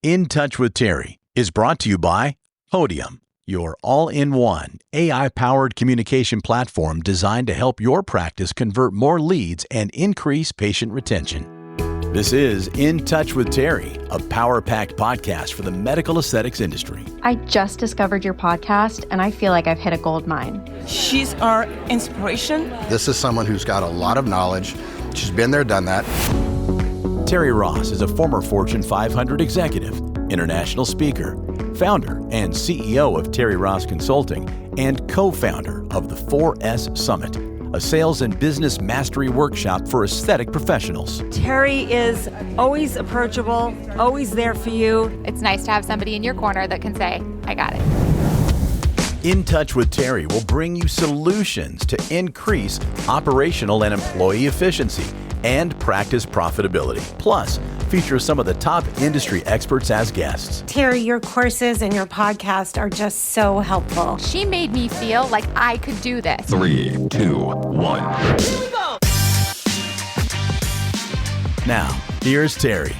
In Touch with Terri is brought to you by Podium, your all-in-one AI-powered communication platform designed to help your practice convert more leads and increase patient retention. This is In Touch with Terri, a power-packed podcast for the medical aesthetics industry. I just discovered your podcast, and I feel like I've hit a gold mine. She's our inspiration. This is someone who's got a lot of knowledge. She's been there, done that. Terri Ross is a former Fortune 500 executive, international speaker, founder and CEO of Terri Ross Consulting, and co-founder of the 4S Summit, a sales and business mastery workshop for aesthetic professionals. Terri is always approachable, always there for you. It's nice to have somebody in your corner that can say, I got it. In Touch with Terri will bring you solutions to increase operational and employee efficiency and practice profitability. Plus, features some of the top industry experts as guests. Terri, your courses and your podcast are just so helpful. She made me feel like I could do this. 3, 2, 1. Now, here's Terri.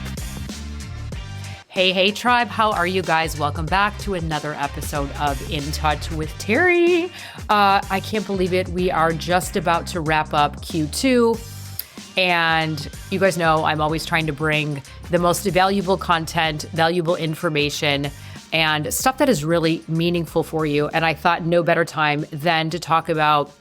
Hey, tribe. How are you guys? Welcome back to another episode of In Touch with Terri. I can't believe it. We are just about to wrap up Q2. And you guys know I'm always trying to bring the most valuable content, valuable information, and stuff that is really meaningful for you. And I thought no better time than to talk about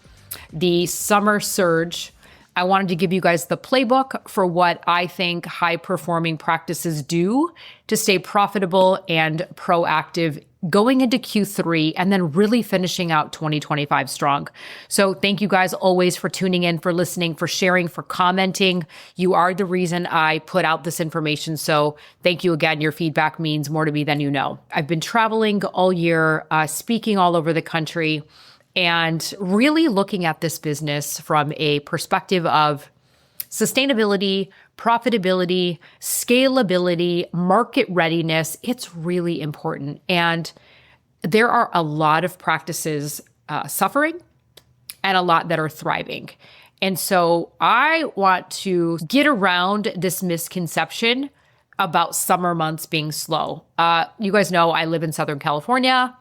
the summer surge. I wanted to give you guys the playbook for what I think high-performing practices do to stay profitable and proactive going into Q3 and then really finishing out 2025 strong. So thank you guys always for tuning in, for listening, for sharing, for commenting. You are the reason I put out this information. So thank you again. Your feedback means more to me than you know. I've been traveling all year, speaking all over the country, and really looking at this business from a perspective of sustainability, profitability, scalability, market readiness. It's really important. And there are a lot of practices suffering and a lot that are thriving. And so I want to get around this misconception about summer months being slow. You guys know I live in Southern California.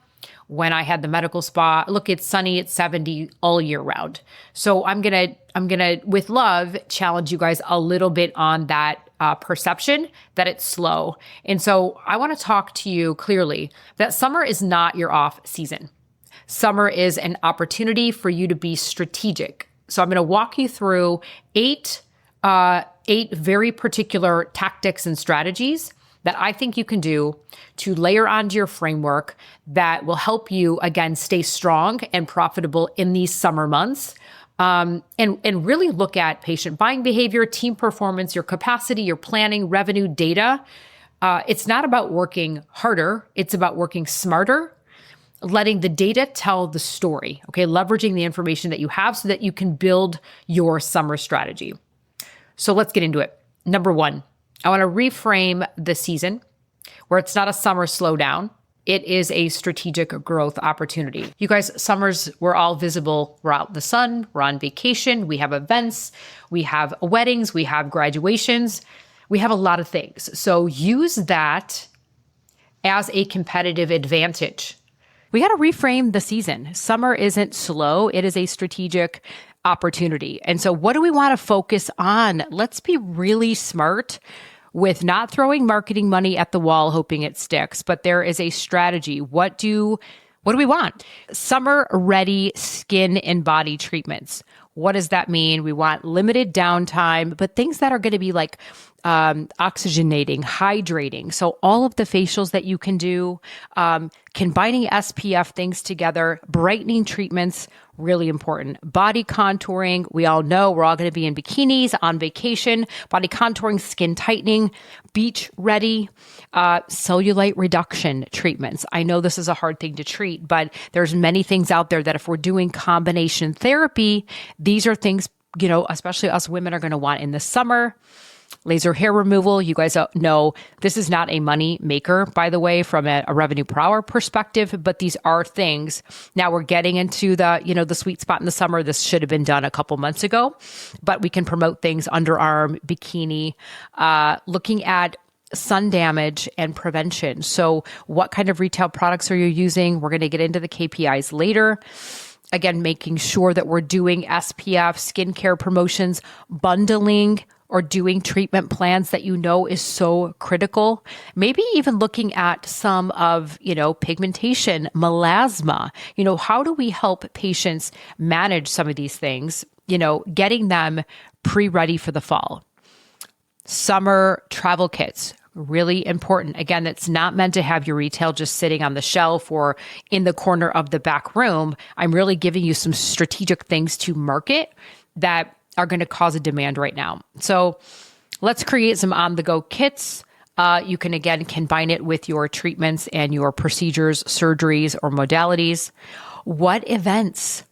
When I had the medical spa, look, it's sunny, it's 70 all year round. So I'm gonna, with love, challenge you guys a little bit on that perception that it's slow. And so I want to talk to you clearly that summer is not your off season. Summer is an opportunity for you to be strategic. So I'm going to walk you through eight very particular tactics and strategies that I think you can do to layer onto your framework that will help you, again, stay strong and profitable in these summer months. And really look at patient buying behavior, team performance, your capacity, your planning, revenue, data. It's not about working harder. It's about working smarter, letting the data tell the story, okay? Leveraging the information that you have so that you can build your summer strategy. So let's get into it. Number one, I want to reframe the season where it's not a summer slowdown. It is a strategic growth opportunity. You guys, summers, we're all visible. We're out in the sun. We're on vacation. We have events. We have weddings. We have graduations. We have a lot of things. So use that as a competitive advantage. We got to reframe the season. Summer isn't slow. It is a strategic opportunity. And so what do we want to focus on? Let's be really smart with not throwing marketing money at the wall, hoping it sticks, but there is a strategy. What do we want? Summer ready skin and body treatments. What does that mean? We want limited downtime, but things that are going to be like oxygenating, hydrating. So all of the facials that you can do, combining SPF things together, brightening treatments, really important. Body contouring. We all know we're all going to be in bikinis on vacation. Body contouring, skin tightening, beach ready, cellulite reduction treatments. I know this is a hard thing to treat, but there's many things out there that if we're doing combination therapy, these are things, especially us women are going to want in the summer. Laser hair removal. You guys know this is not a money maker, by the way, from a revenue per hour perspective, but these are things. Now we're getting into the sweet spot in the summer. This should have been done a couple months ago, but we can promote things underarm, bikini, looking at sun damage and prevention. So what kind of retail products are you using? We're going to get into the KPIs later. Again, making sure that we're doing SPF, skincare promotions, bundling, or doing treatment plans that you know is so critical. Maybe even looking at some of, pigmentation, melasma. How do we help patients manage some of these things? Getting them pre-ready for the fall. Summer travel kits, really important. Again, it's not meant to have your retail just sitting on the shelf or in the corner of the back room. I'm really giving you some strategic things to market that are going to cause a demand right now. So let's create some on-the-go kits. You can, again, combine it with your treatments and your procedures, surgeries, or modalities. What events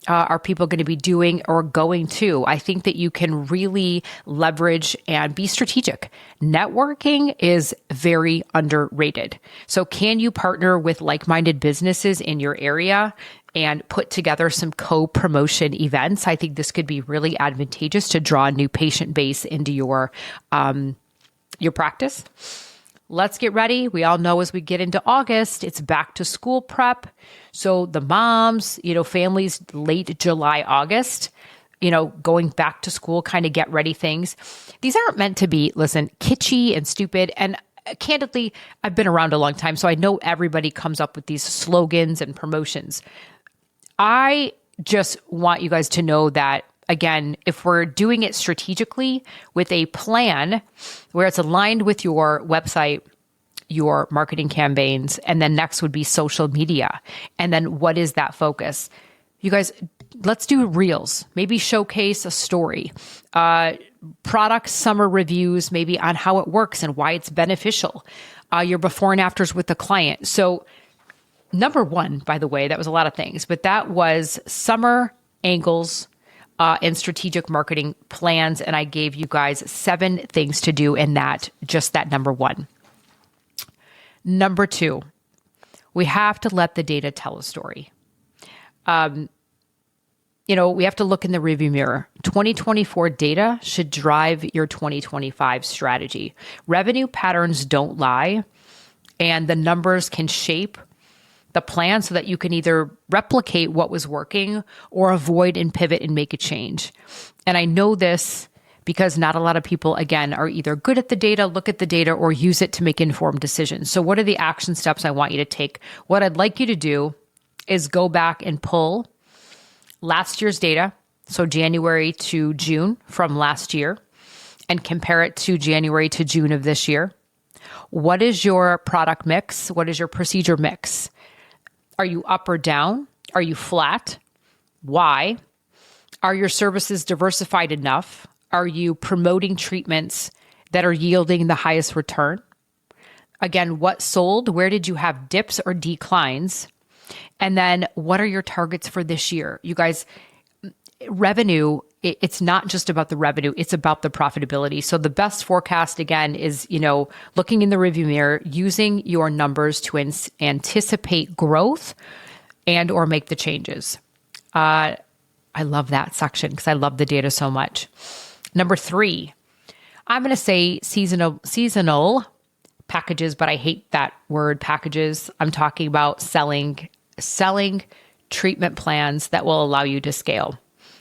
are people going to be doing or going to? I think that you can really leverage and be strategic. Networking is very underrated. So can you partner with like-minded businesses in your area and put together some co-promotion events? I think this could be really advantageous to draw a new patient base into your practice. Let's get ready. We all know as we get into August, it's back to school prep. So the moms, families late July, August, going back to school, kind of get ready things. These aren't meant to be, kitschy and stupid. And candidly, I've been around a long time, so I know everybody comes up with these slogans and promotions. I just want you guys to know that, again, if we're doing it strategically with a plan where it's aligned with your website, your marketing campaigns, and then next would be social media. And then what is that focus? You guys, let's do reels, maybe showcase a story, product summer reviews, maybe on how it works and why it's beneficial, your before and afters with the client. So number one, by the way, that was a lot of things, but that was summer angles and strategic marketing plans. And I gave you guys 7 things to do in that, just that number one. Number 2, we have to let the data tell a story. We have to look in the rearview mirror. 2024 data should drive your 2025 strategy. Revenue patterns don't lie, and the numbers can shape the plan so that you can either replicate what was working or avoid and pivot and make a change. And I know this because not a lot of people, again, are either good at the data, look at the data, or use it to make informed decisions. So what are the action steps I want you to take? What I'd like you to do is go back and pull last year's data, so January to June from last year, and compare it to January to June of this year. What is your product mix? What is your procedure mix? Are you up or down? Are you flat? Why? Are your services diversified enough? Are you promoting treatments that are yielding the highest return? Again, what sold? Where did you have dips or declines? And then what are your targets for this year? You guys, revenue, it's not just about the revenue, it's about the profitability. So the best forecast, again, is, looking in the rearview mirror, using your numbers to anticipate growth and or make the changes. I love that section because I love the data so much. Number 3, I'm going to say seasonal packages, but I hate that word packages. I'm talking about selling treatment plans that will allow you to scale.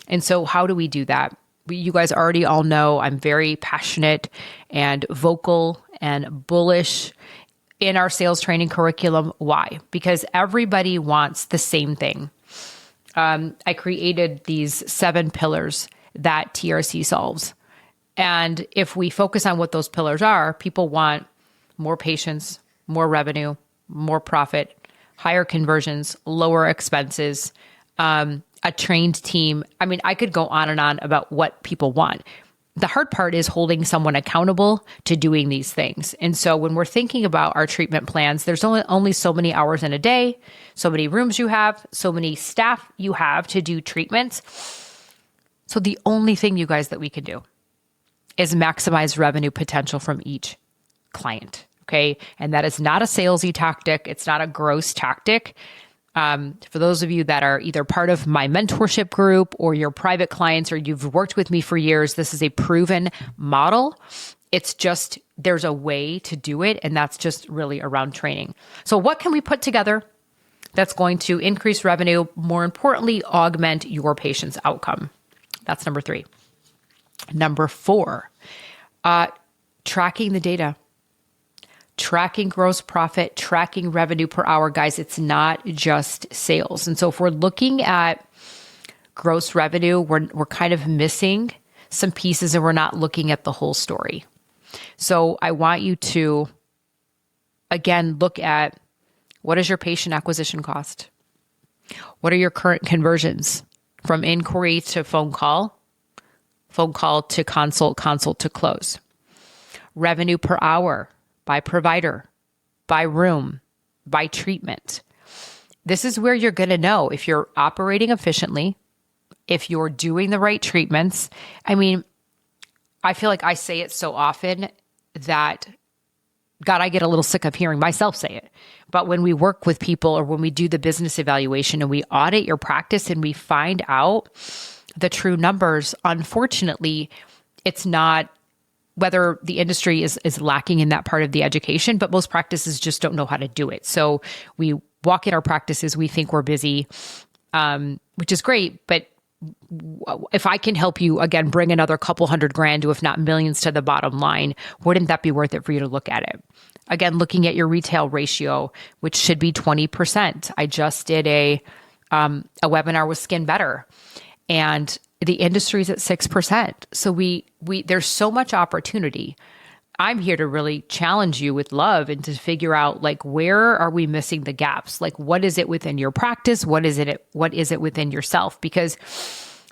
And so how do we do that? You guys already all know I'm very passionate and vocal and bullish in our sales training curriculum. Why? Because everybody wants the same thing. I created these 7 pillars that TRC solves. And if we focus on what those pillars are, people want more patients, more revenue, more profit, higher conversions, lower expenses, a trained team. I mean, I could go on and on about what people want. The hard part is holding someone accountable to doing these things. And so when we're thinking about our treatment plans, there's only so many hours in a day, so many rooms you have, so many staff you have to do treatments. So the only thing, you guys, that we can do is maximize revenue potential from each client. Okay. And that is not a salesy tactic. It's not a gross tactic. For those of you that are either part of my mentorship group or your private clients, or you've worked with me for years, this is a proven model. It's just, there's a way to do it, and that's just really around training. So what can we put together that's going to increase revenue, more importantly, augment your patient's outcome? That's number 3. Number 4, tracking the data. Tracking gross profit, tracking revenue per hour. Guys, it's not just sales. And so if we're looking at gross revenue, we're kind of missing some pieces and we're not looking at the whole story. So I want you to, again, look at what is your patient acquisition cost? What are your current conversions from inquiry to phone call to consult, consult to close? Revenue per hour by provider, by room, by treatment. This is where you're going to know if you're operating efficiently, if you're doing the right treatments. I mean, I feel like I say it so often that, God, I get a little sick of hearing myself say it. But when we work with people or when we do the business evaluation and we audit your practice and we find out the true numbers, unfortunately, it's not, whether the industry is lacking in that part of the education, but most practices just don't know how to do it. So we walk in our practices, we think we're busy, which is great. But if I can help you, again, bring another couple $100,000 to, if not millions, to the bottom line, wouldn't that be worth it for you to look at it? Again, looking at your retail ratio, which should be 20%. I just did a webinar with Skin Better, and the industry's at 6%. So we there's so much opportunity. I'm here to really challenge you with love and to figure out, like, where are we missing the gaps? Like, what is it within your practice? What is it within yourself? Because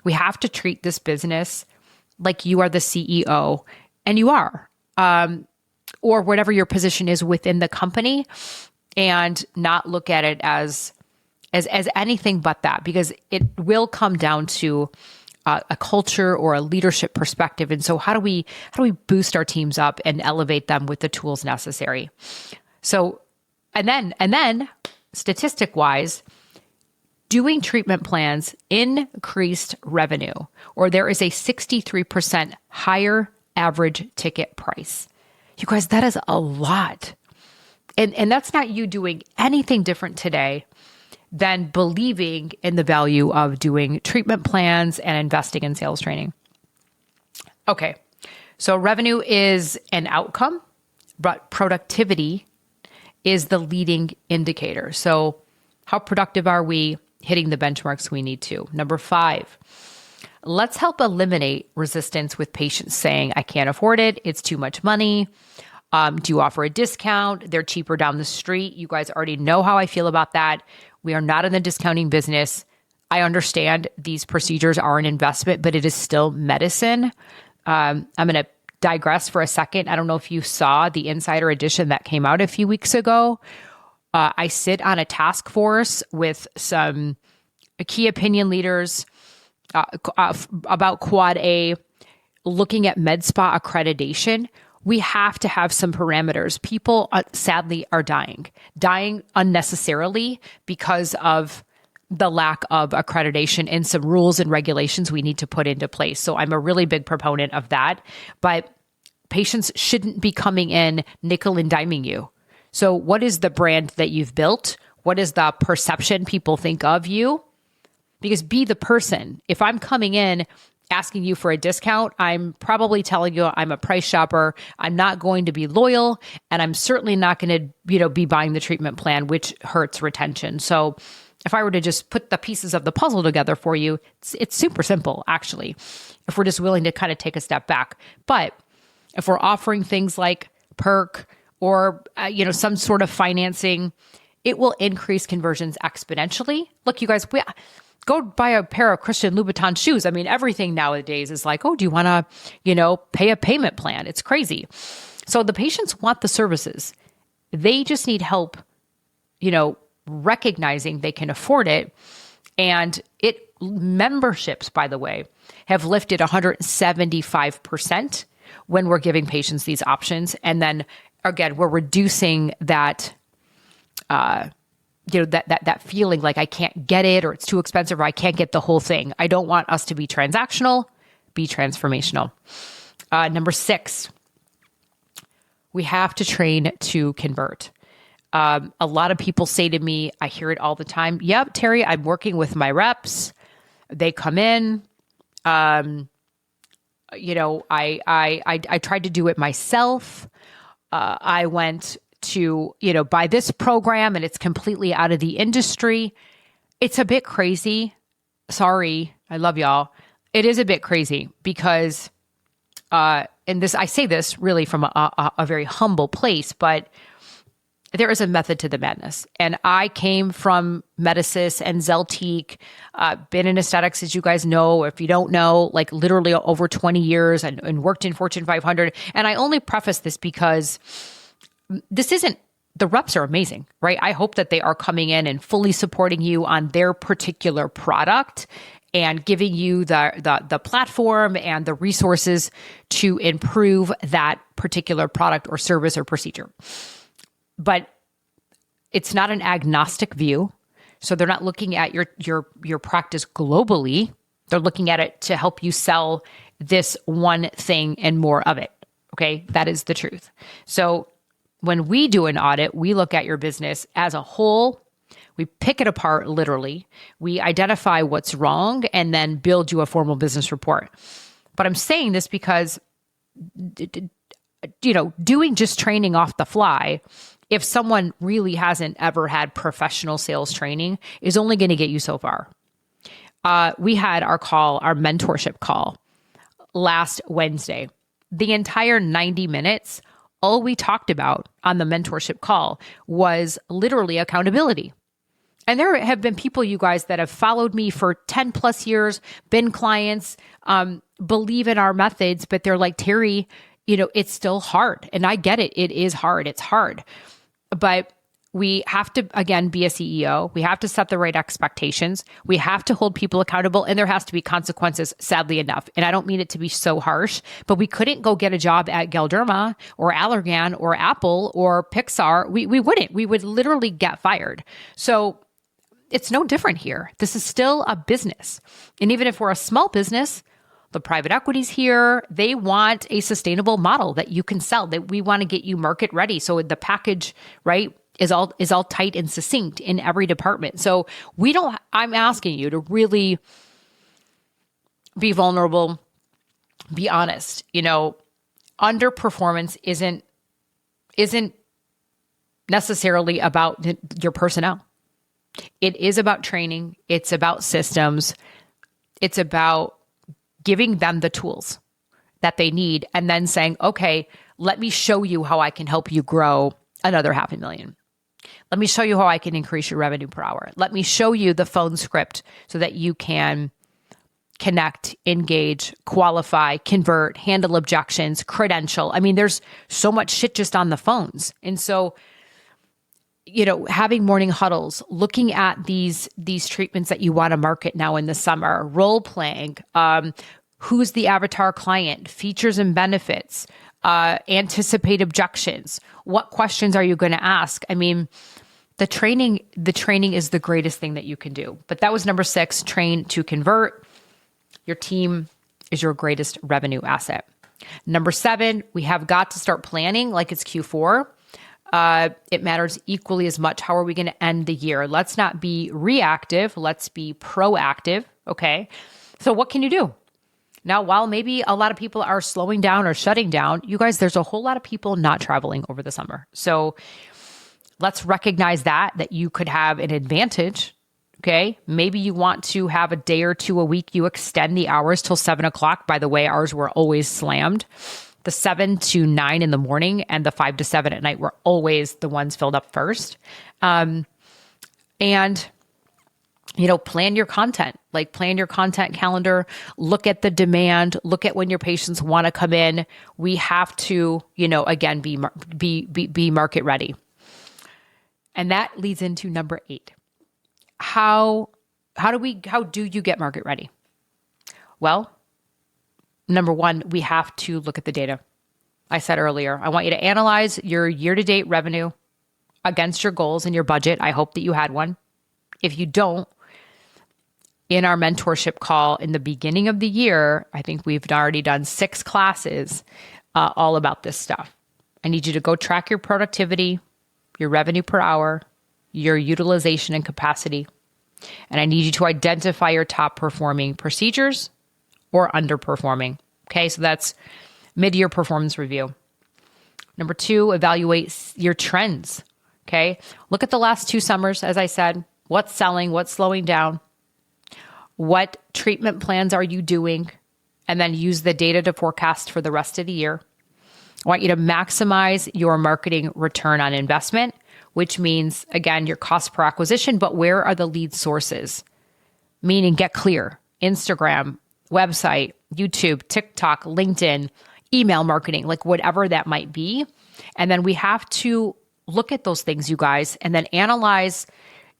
we have to treat this business like you are the CEO, and you are, or whatever your position is within the company, and not look at it as anything but that, because it will come down to a culture or a leadership perspective. And so how do we boost our teams up and elevate them with the tools necessary? So, and then statistic wise, doing treatment plans increased revenue, or there is a 63% higher average ticket price. You guys, that is a lot. And that's not you doing anything different today than believing in the value of doing treatment plans and investing in sales training. Okay, so revenue is an outcome, but productivity is the leading indicator. So how productive are we hitting the benchmarks we need to? Number 5, let's help eliminate resistance with patients saying, I can't afford it, it's too much money. Do you offer a discount? They're cheaper down the street. You guys already know how I feel about that. We are not in the discounting business. I understand these procedures are an investment, but it is still medicine. I'm going to digress for a second. I don't know if you saw the Insider Edition that came out a few weeks ago. I sit on a task force with some key opinion leaders about Quad A, looking at med spa accreditation. We have to have some parameters. People, sadly, are dying unnecessarily because of the lack of accreditation and some rules and regulations we need to put into place. So I'm a really big proponent of that. But patients shouldn't be coming in nickel and diming you. So what is the brand that you've built? What is the perception people think of you? Because be the person. If I'm coming in asking you for a discount, I'm probably telling you I'm a price shopper. I'm not going to be loyal, and I'm certainly not going to, be buying the treatment plan, which hurts retention. So if I were to just put the pieces of the puzzle together for you, it's super simple, actually, if we're just willing to kind of take a step back. But if we're offering things like perk or, some sort of financing, it will increase conversions exponentially. Look, you guys, go buy a pair of Christian Louboutin shoes. I mean, everything nowadays is like, oh, do you want to, pay a payment plan? It's crazy. So the patients want the services. They just need help, recognizing they can afford it. And memberships, by the way, have lifted 175% when we're giving patients these options. And then again, we're reducing that, that feeling like I can't get it, or it's too expensive, or I can't get the whole thing. I don't want us to be transactional, be transformational. Number 6, We have to train to convert. A lot of people say to me, I hear it all the time. Yep, Terri, I'm working with my reps. They come in. I tried to do it myself. I went to, buy this program and it's completely out of the industry. It's a bit crazy. Sorry. I love y'all. It is a bit crazy because, and this, I say this really from a very humble place, but there is a method to the madness. And I came from Medicis and Zeltique, been in aesthetics, as you guys know. If you don't know, like literally over 20 years and worked in Fortune 500. And I only preface this because this isn't, the reps are amazing, right? I hope that they are coming in and fully supporting you on their particular product and giving you the platform and the resources to improve that particular product or service or procedure. But it's not an agnostic view. So they're not looking at your practice globally. They're looking at it to help you sell this one thing and more of it. Okay, that is the truth. So when we do an audit, we look at your business as a whole. We pick it apart literally. We identify what's wrong and then build you a formal business report. But I'm saying this because, doing just training off the fly, if someone really hasn't ever had professional sales training, is only going to get you so far. We had our mentorship call last Wednesday. The entire 90 minutes, all we talked about on the mentorship call was literally accountability. And there have been people, you guys, that have followed me for 10 plus years, been clients, believe in our methods, but they're like, Terri, it's still hard. And I get it. It is hard. It's hard. But we have to, again, be a CEO. We have to set the right expectations. We have to hold people accountable, and there has to be consequences, sadly enough. And I don't mean it to be so harsh, but we couldn't go get a job at Galderma or Allergan or Apple or Pixar. We wouldn't. We would literally get fired. So it's no different here. This is still a business. And even if we're a small business, the private equity's here. They want a sustainable model that you can sell, that we want to get you market ready. So the package, right, is all tight and succinct in every department. So I'm asking you to really be vulnerable, be honest. Underperformance isn't necessarily about your personnel. It is about training. It's about systems. It's about giving them the tools that they need and then saying, okay, let me show you how I can help you grow another $500,000. Let me show you how I can increase your revenue per hour. Let me show you the phone script so that you can connect, engage, qualify, convert, handle objections, credential. I mean, there's so much shit just on the phones. And so, having morning huddles, looking at these treatments that you want to market now in the summer, role playing, who's the avatar client, features and benefits, anticipate objections. What questions are you going to ask? I mean, the training is the greatest thing that you can do. But that was number 6, train to convert. Your team is your greatest revenue asset. Number 7, we have got to start planning like it's Q4. It matters equally as much. How are we going to end the year? Let's not be reactive. Let's be proactive. Okay. So what can you do? Now, while maybe a lot of people are slowing down or shutting down, you guys, there's a whole lot of people not traveling over the summer. So let's recognize that you could have an advantage. Okay. Maybe you want to have a day or two a week. You extend the hours till 7:00. By the way, ours were always slammed. The 7 to 9 in the morning and the 5 to 7 at night were always the ones filled up first. And, plan your content, plan your content calendar, look at the demand, look at when your patients want to come in. We have to, again, be market ready. And that leads into number 8. How do you get market ready? Well, number 1, we have to look at the data. I said earlier, I want you to analyze your year-to-date revenue against your goals and your budget. I hope that you had one. If you don't, in our mentorship call in the beginning of the year, I think we've already done 6 classes all about this stuff. I need you to go track your productivity, your revenue per hour, your utilization and capacity. And I need you to identify your top performing procedures or underperforming. Okay, so that's mid-year performance review. Number 2, evaluate your trends. Okay, look at the last 2 summers, as I said. What's selling? What's slowing down? What treatment plans are you doing? And then use the data to forecast for the rest of the year. I want you to maximize your marketing return on investment, which means, again, your cost per acquisition, but where are the lead sources? Meaning get clear. Instagram, website, YouTube, TikTok, LinkedIn, email marketing, like whatever that might be. And then we have to look at those things, you guys, and then analyze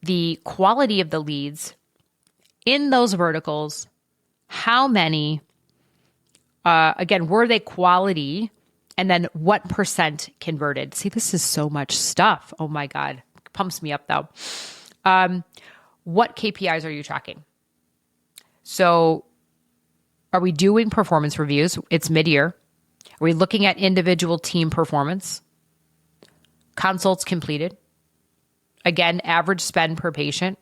the quality of the leads in those verticals. How many, again, were they quality? And then what percent converted? See, this is so much stuff. Oh my God. Pumps me up though. What KPIs are you tracking? So are we doing performance reviews? It's mid-year. Are we looking at individual team performance? Consults completed. Again, average spend per patient.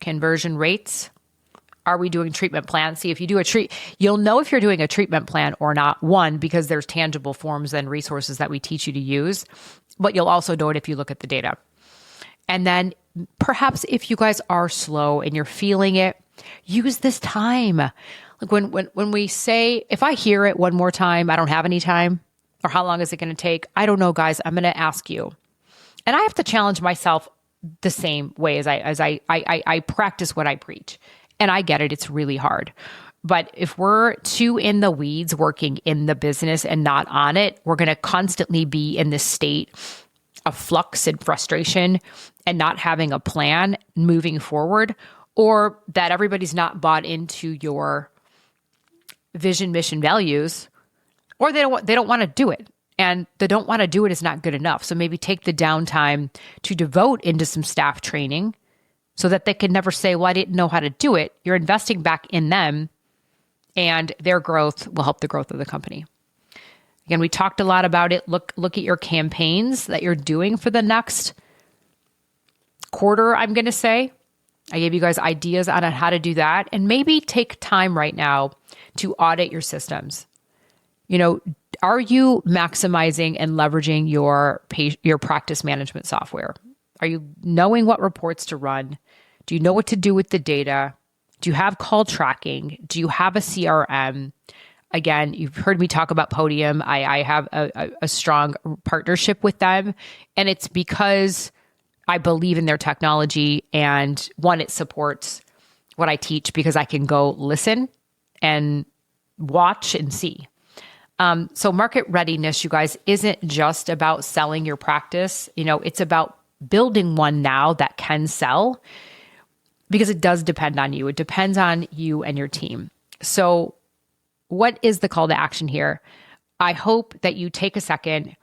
Conversion rates. Are we doing treatment plans? See, if you do you'll know if you're doing a treatment plan or not. One, because there's tangible forms and resources that we teach you to use, but you'll also know it if you look at the data. And then perhaps if you guys are slow and you're feeling it, use this time. Like when we say, if I hear it one more time, I don't have any time, or how long is it going to take? I don't know, guys. I'm going to ask you. And I have to challenge myself the same way as I practice what I preach. And I get it. It's really hard. But if we're too in the weeds working in the business and not on it, we're going to constantly be in this state of flux and frustration and not having a plan moving forward, or that everybody's not bought into your vision, mission, values, or they don't want to do it. And the don't want to do it is not good enough. So maybe take the downtime to devote into some staff training so that they can never say, well, I didn't know how to do it. You're investing back in them, and their growth will help the growth of the company. Again, we talked a lot about it. Look at your campaigns that you're doing for the next quarter, I'm going to say. I gave you guys ideas on how to do that. And maybe take time right now to audit your systems. You know, are you maximizing and leveraging your practice management software? Are you knowing what reports to run? Do you know what to do with the data? Do you have call tracking? Do you have a CRM? Again, you've heard me talk about Podium. I have a strong partnership with them. And it's because I believe in their technology. And one, it supports what I teach because I can go listen and watch and see. So market readiness, you guys, isn't just about selling your practice. You know, it's about building one now that can sell, because it does depend on you. It depends on you and your team. So what is the call to action here? I hope that you take a second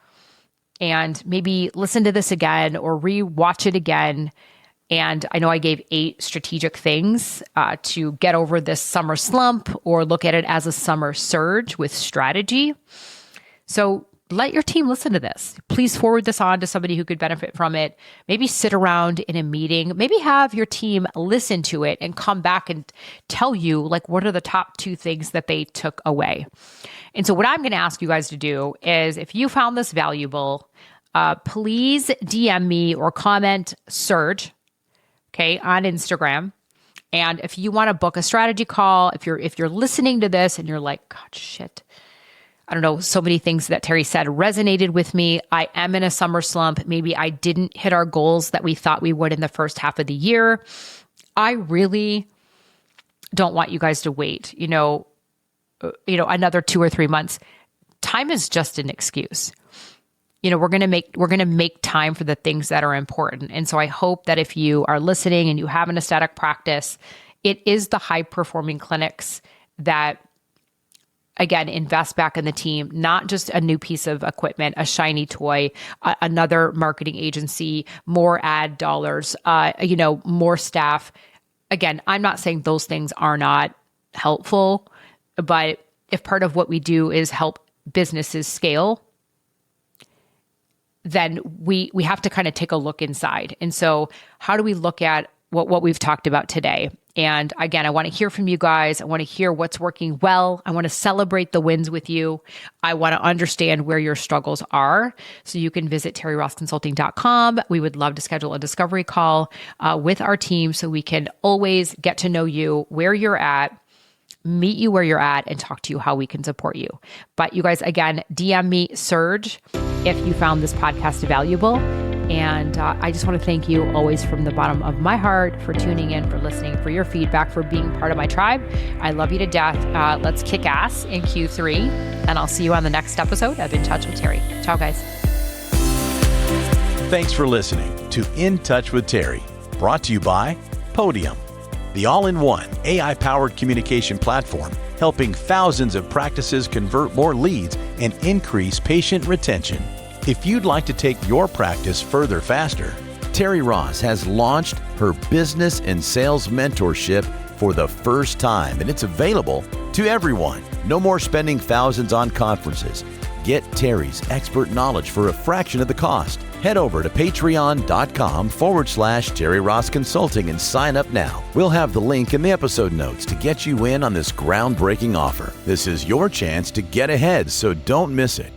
and maybe listen to this again or re-watch it again. And I know I gave 8 strategic things to get over this summer slump, or look at it as a summer surge with strategy. So let your team listen to this. Please forward this on to somebody who could benefit from it. Maybe sit around in a meeting. Maybe have your team listen to it and come back and tell you, like, what are the top 2 things that they took away. And so what I'm going to ask you guys to do is, if you found this valuable, please DM me or comment Surge, okay, on Instagram. And if you want to book a strategy call, if you're listening to this and you're like, God, shit, I don't know, so many things that Terri said resonated with me. I am in a summer slump. Maybe I didn't hit our goals that we thought we would in the first half of the year. I really don't want you guys to wait, another 2 or 3 months. Time is just an excuse. We're going to make time for the things that are important. And so I hope that if you are listening and you have an aesthetic practice, it is the high performing clinics that, again, invest back in the team, not just a new piece of equipment, a shiny toy, another marketing agency, more ad dollars, more staff. Again, I'm not saying those things are not helpful, but if part of what we do is help businesses scale then we have to kind of take a look inside. And so how do we look at what we've talked about today? And again, I want to hear from you guys. I want to hear what's working well. I want to celebrate the wins with you. I want to understand where your struggles are. So you can visit terrirossconsulting.com. We would love to schedule a discovery call with our team so we can always get to know you, where you're at, meet you where you're at, and talk to you how we can support you. But you guys, again, DM me, Surge, if you found this podcast valuable. And I just want to thank you always from the bottom of my heart for tuning in, for listening, for your feedback, for being part of my tribe. I love you to death. Let's kick ass in Q3, and I'll see you on the next episode of In Touch with Terri. Ciao, guys. Thanks for listening to In Touch with Terri, brought to you by Podium, the all-in-one AI-powered communication platform helping thousands of practices convert more leads and increase patient retention. If you'd like to take your practice further faster, Terri Ross has launched her business and sales mentorship for the first time, and it's available to everyone. No more spending thousands on conferences. Get Terri's expert knowledge for a fraction of the cost. Head over to patreon.com/Terri Ross Consulting and sign up now. We'll have the link in the episode notes to get you in on this groundbreaking offer. This is your chance to get ahead, so don't miss it.